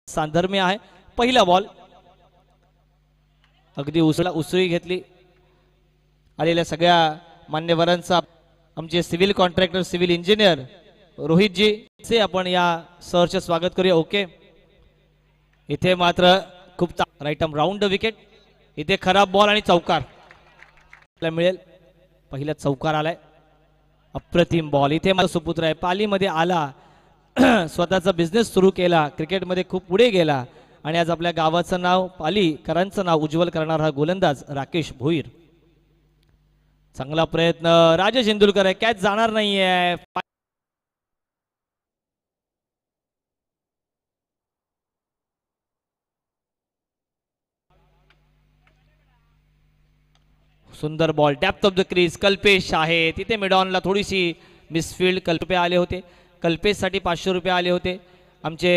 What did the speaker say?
सांधर्म्य आहे। पहिला बॉल अगदी उसळी घेतली आलेल्या सगळ्या मान्यवरांचा आमचे civil contractor civil engineer Rohitji से आपण या सरचे स्वागत करूया। ओके इथे मात्र खूप right arm round the wicket इथे खराब बॉल आणि चौकार मिळेल। पहिला चौकार आलाय अप्रतिम बॉल इथे माझा सुपुत्र आहे पालीमध्ये आला स्वतःचा बिझनेस सुरू केला क्रिकेटमध्ये खूप पुढे गेला आणि आज आपल्या गावाचं नाव पालीकरांचं नाव उज्ज्वल करणारा हा गोलंदाज राकेश भोईर। चांगला प्रयत्न राजेश इंदुलकर आहे कॅच जाणार नाहीये। सुंदर ball depth of the crease Kalpesh आहे तिथे मिडॉनला थोडीशी मिसफील्ड कल्पे आले होते कल्पेशसाठी 500 रुपये आले होते आमचे